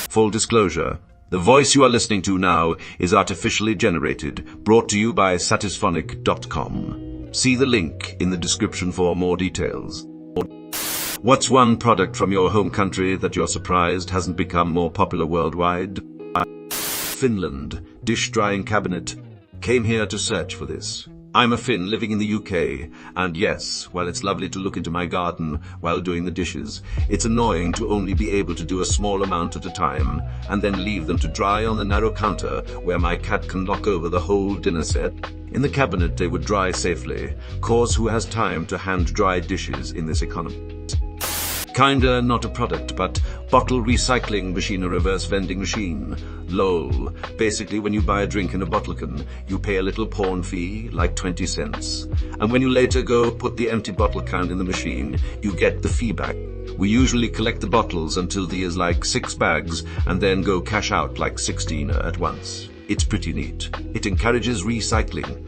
Full disclosure, the voice you are listening to now is artificially generated, brought to you by satisphonic.com. See the link in the description for more details. What's one product from your home country that you're surprised hasn't become more popular worldwide? Finland, dish drying cabinet. Came here to search for this. I'm a Finn living in the UK, and yes, while it's lovely to look into my garden while doing the dishes, it's annoying to only be able to do a small amount at a time, and then leave them to dry on the narrow counter where my cat can knock over the whole dinner set. In the cabinet they would dry safely, cause who has time to hand-dry dishes in this economy? Kinda not a product, but bottle recycling machine, a reverse vending machine. LOL. Basically, when you buy a drink in a bottle can, you pay a little pawn fee, like 20 cents. And when you later go put the empty bottle can in the machine, you get the fee back. We usually collect the bottles until there's like 6 bags, and then go cash out like 16 at once. It's pretty neat. It encourages recycling.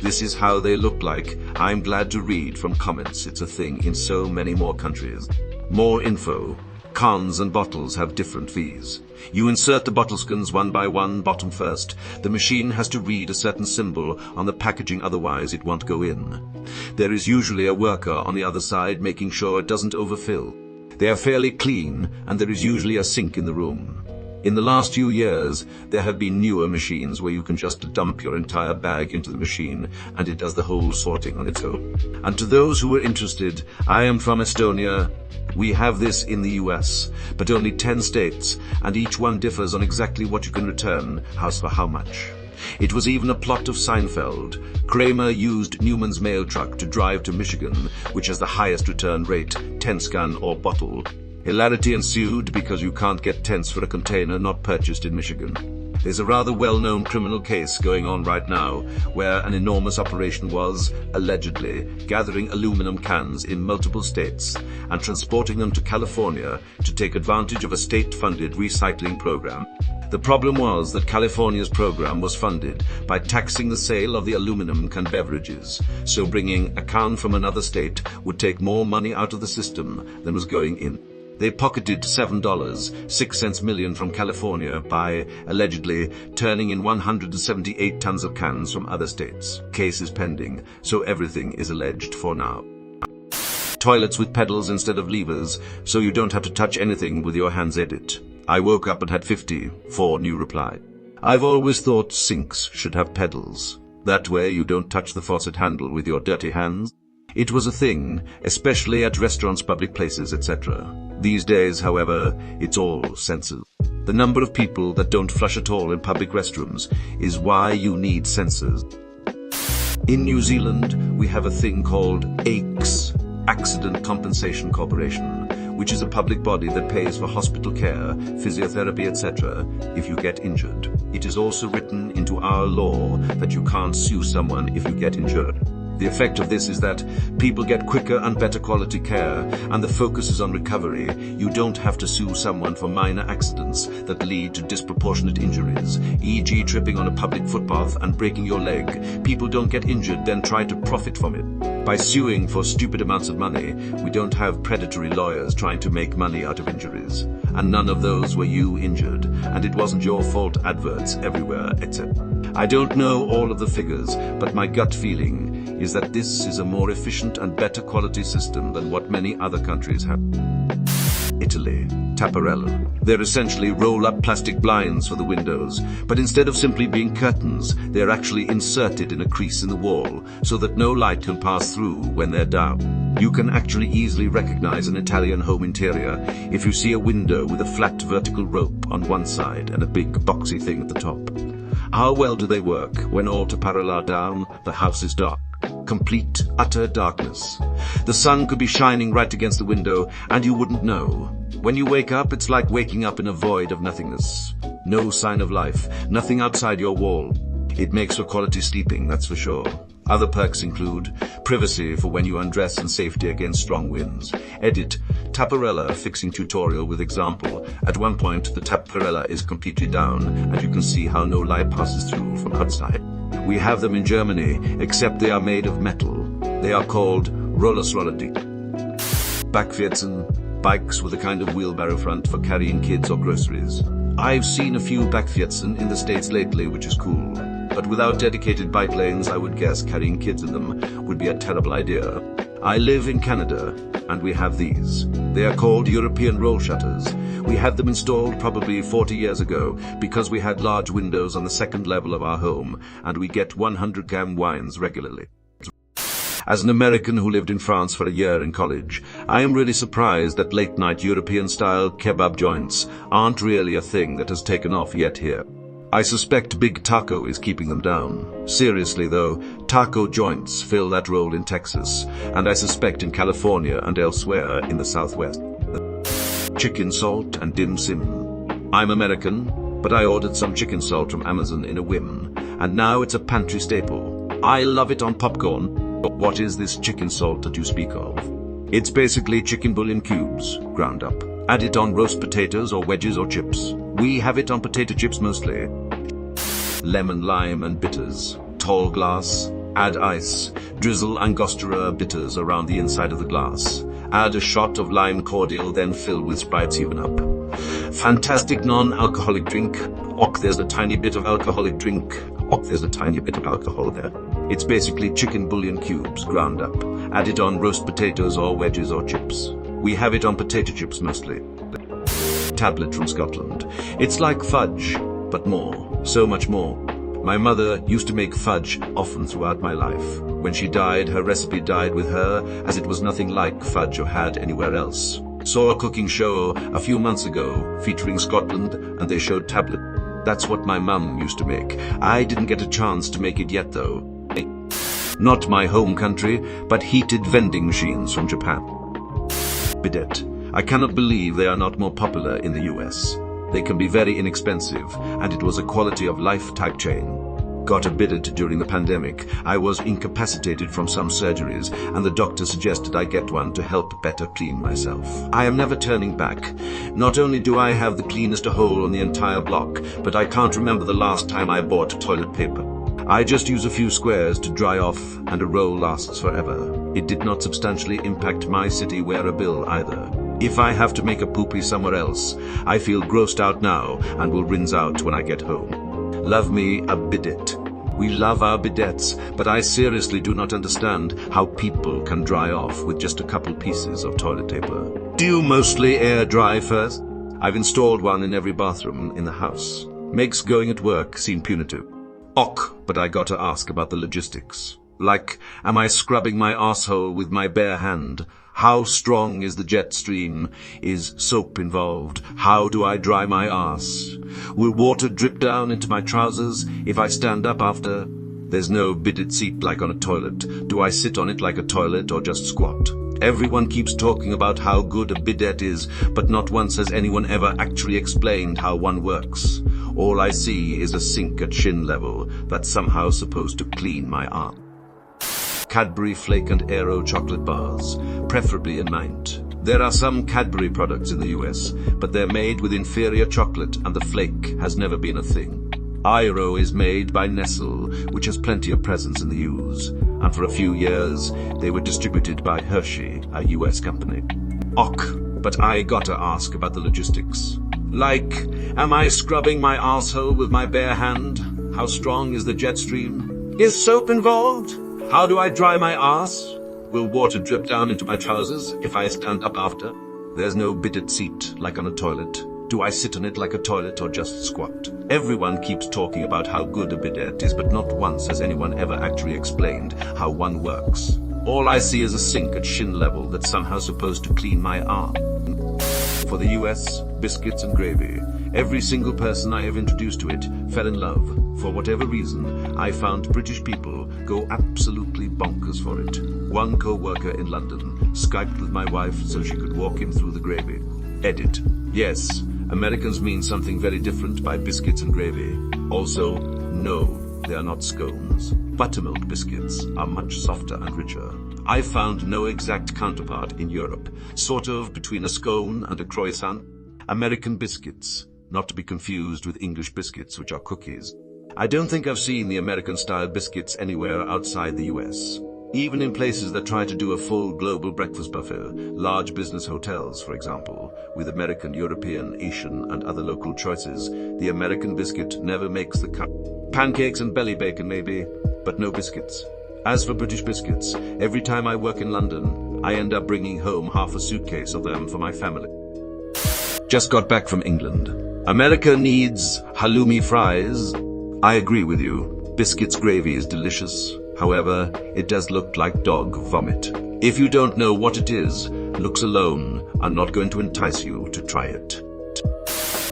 This is how they look like. I'm glad to read from comments. It's a thing in so many more countries. More info. Cans and bottles have different fees. You insert the bottle skins one by one, bottom first. The machine has to read a certain symbol on the packaging, otherwise it won't go in. There is usually a worker on the other side making sure it doesn't overfill. They are fairly clean, and there is usually a sink in the room. In the last few years, there have been newer machines where you can just dump your entire bag into the machine and it does the whole sorting on its own. And to those who are interested, I am from Estonia. We have this in the US, but only 10 states, and each one differs on exactly what you can return, house for how much. It was even a plot of Seinfeld. Kramer used Newman's mail truck to drive to Michigan, which has the highest return rate, 10 scan or bottle. Hilarity ensued because you can't get tents for a container not purchased in Michigan. There's a rather well-known criminal case going on right now where an enormous operation was, allegedly, gathering aluminum cans in multiple states and transporting them to California to take advantage of a state-funded recycling program. The problem was that California's program was funded by taxing the sale of the aluminum can beverages, so bringing a can from another state would take more money out of the system than was going in. They pocketed $7.06 million from California by, allegedly, turning in 178 tons of cans from other states. Case is pending, so everything is alleged for now. Toilets with pedals instead of levers, so you don't have to touch anything with your hands. Edit. I woke up and had 54 new reply. I've always thought sinks should have pedals. That way you don't touch the faucet handle with your dirty hands. It was a thing, especially at restaurants, public places, etc. These days, however, it's all sensors. The number of people that don't flush at all in public restrooms is why you need sensors. In New Zealand, we have a thing called ACE, Accident Compensation Corporation, which is a public body that pays for hospital care, physiotherapy, etc. if you get injured. It is also written into our law that you can't sue someone if you get injured. The effect of this is that people get quicker and better quality care, and the focus is on recovery. You don't have to sue someone for minor accidents that lead to disproportionate injuries, e.g. tripping on a public footpath and breaking your leg. People don't get injured, then try to profit from it. By suing for stupid amounts of money, we don't have predatory lawyers trying to make money out of injuries. And none of those were you injured, and it wasn't your fault, adverts everywhere, etc. I don't know all of the figures, but my gut feeling is that this is a more efficient and better quality system than what many other countries have. Italy, Tapparella. They're essentially roll-up plastic blinds for the windows, but instead of simply being curtains, they're actually inserted in a crease in the wall so that no light can pass through when they're down. You can actually easily recognize an Italian home interior if you see a window with a flat vertical rope on one side and a big boxy thing at the top. How well do they work? When all Tapparella down, the house is dark. Complete, utter darkness. The sun could be shining right against the window, and you wouldn't know. When you wake up, it's like waking up in a void of nothingness. No sign of life, nothing outside your wall. It makes for quality sleeping, that's for sure. Other perks include privacy for when you undress and safety against strong winds. Edit. Tapparella fixing tutorial with example. At one point, the Tapparella is completely down, and you can see how no light passes through from outside. We have them in Germany, except they are made of metal. They are called Rollersrollerdijk. Backvierzen. Bikes with a kind of wheelbarrow front for carrying kids or groceries. I've seen a few Backfietsen in the States lately, which is cool. But without dedicated bike lanes, I would guess carrying kids in them would be a terrible idea. I live in Canada, and we have these. They are called European roll shutters. We had them installed probably 40 years ago because we had large windows on the second level of our home, and we get 100-gram wines regularly. As an American who lived in France for a year in college, I am really surprised that late-night European-style kebab joints aren't really a thing that has taken off yet here. I suspect Big Taco is keeping them down. Seriously though, taco joints fill that role in Texas, and I suspect in California and elsewhere in the Southwest. Chicken salt and dim sim. I'm American, but I ordered some chicken salt from Amazon in a whim, and now it's a pantry staple. I love it on popcorn. What is this chicken salt that you speak of? It's basically chicken bouillon cubes, ground up. Add it on roast potatoes or wedges or chips. We have it on potato chips mostly. Lemon, lime and bitters. Tall glass. Add ice. Drizzle Angostura bitters around the inside of the glass. Add a shot of lime cordial, then fill with Sprite 7-Up. Fantastic non-alcoholic drink. There's a tiny bit of alcoholic drink. There's a tiny bit of alcohol there. It's basically chicken bouillon cubes, ground up. Add it on roast potatoes or wedges or chips. We have it on potato chips mostly. Tablet from Scotland. It's like fudge, but more, so much more. My mother used to make fudge often throughout my life. When she died, her recipe died with her, as it was nothing like fudge or had anywhere else. Saw a cooking show a few months ago featuring Scotland, and they showed tablet. That's what my mum used to make. I didn't get a chance to make it yet though. Not my home country, but heated vending machines from Japan. Bidet. I cannot believe they are not more popular in the US. They can be very inexpensive, and it was a quality of life type chain. Got a bidet during the pandemic. I was incapacitated from some surgeries, and the doctor suggested I get one to help better clean myself. I am never turning back. Not only do I have the cleanest hole on the entire block, but I can't remember the last time I bought toilet paper. I just use a few squares to dry off, and a roll lasts forever. It did not substantially impact my city wear-a-bill either. If I have to make a poopy somewhere else, I feel grossed out now and will rinse out when I get home. Love me a bidet. We love our bidets, but I seriously do not understand how people can dry off with just a couple pieces of toilet paper. Do you mostly air dry first? I've installed one in every bathroom in the house. Makes going at work seem punitive. But I gotta ask about the logistics. Like, am I scrubbing my asshole with my bare hand? How strong is the jet stream? Is soap involved? How do I dry my ass? Will water drip down into my trousers if I stand up after? There's no bidet seat like on a toilet. Do I sit on it like a toilet or just squat? Everyone keeps talking about how good a bidet is, but not once has anyone ever actually explained how one works. All I see is a sink at shin level that's somehow supposed to clean my arm. Cadbury Flake and Aero chocolate bars, preferably in mint. There are some Cadbury products in the US, but they're made with inferior chocolate and the flake has never been a thing. Aero is made by Nestle, which has plenty of presence in the US, and for a few years they were distributed by Hershey, a US company. But I gotta ask about the logistics. Like, am I scrubbing my asshole with my bare hand? How strong is the jet stream? Is soap involved? How do I dry my ass? Will water drip down into my trousers if I stand up after? There's no bidet seat like on a toilet. Do I sit on it like a toilet or just squat? Everyone keeps talking about how good a bidet is, but not once has anyone ever actually explained how one works. All I see is a sink at shin level that's somehow supposed to clean my arm. For the US, biscuits and gravy. Every single person I have introduced to it fell in love. For whatever reason, I found British people go absolutely bonkers for it. One co-worker in London Skyped with my wife so she could walk him through the gravy. Edit. Yes, Americans mean something very different by biscuits and gravy. Also, no, they are not scones. Buttermilk biscuits are much softer and richer. I found no exact counterpart in Europe, sort of between a scone and a croissant. American biscuits, not to be confused with English biscuits, which are cookies. I don't think I've seen the American-style biscuits anywhere outside the US. Even in places that try to do a full global breakfast buffet, large business hotels, for example, with American, European, Asian, and other local choices, the American biscuit never makes the cut. Pancakes and belly bacon maybe, but no biscuits. As for British biscuits, every time I work in London, I end up bringing home half a suitcase of them for my family. Just got back from England. America needs halloumi fries. I agree with you. Biscuits gravy is delicious. However, it does look like dog vomit. If you don't know what it is, looks alone are not going to entice you to try it.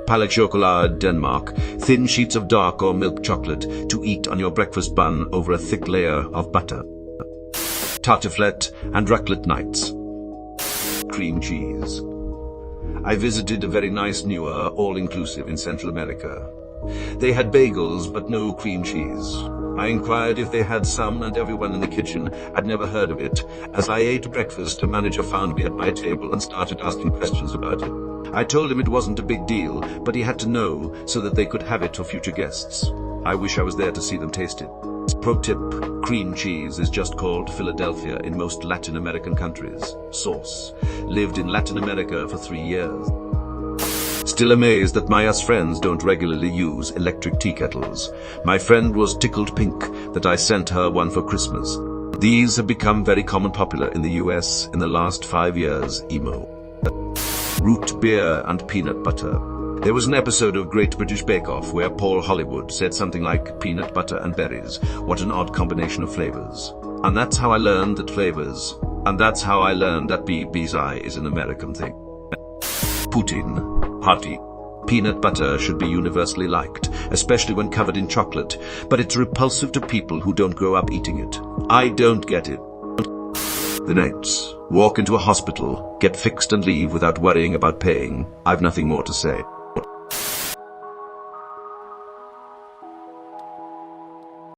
Palais chocolat, Denmark, thin sheets of dark or milk chocolate to eat on your breakfast bun over a thick layer of butter. Tartiflette and raclette nights. Cream cheese. I visited a very nice newer all-inclusive in Central America. They had bagels but no cream cheese. I inquired if they had some, and everyone in the kitchen had never heard of it. As I ate breakfast, a manager found me at my table and started asking questions about it. I told him it wasn't a big deal, but he had to know so that they could have it for future guests. I wish I was there to see them taste it. Pro tip, cream cheese is just called Philadelphia in most Latin American countries. Sauce. Lived in Latin America for 3 years. Still amazed that Maya's friends don't regularly use electric tea kettles. My friend was tickled pink that I sent her one for Christmas. These have become very popular in the US in the last 5 years, emo. Root beer and peanut butter. There was an episode of Great British Bake Off where Paul Hollywood said something like peanut butter and berries. What an odd combination of flavors. And that's how I learned that BB's eye is an American thing. Poutine. Hearty. Peanut butter should be universally liked, especially when covered in chocolate, but it's repulsive to people who don't grow up eating it. I don't get it. The next. Walk into a hospital, get fixed and leave without worrying about paying. I've nothing more to say.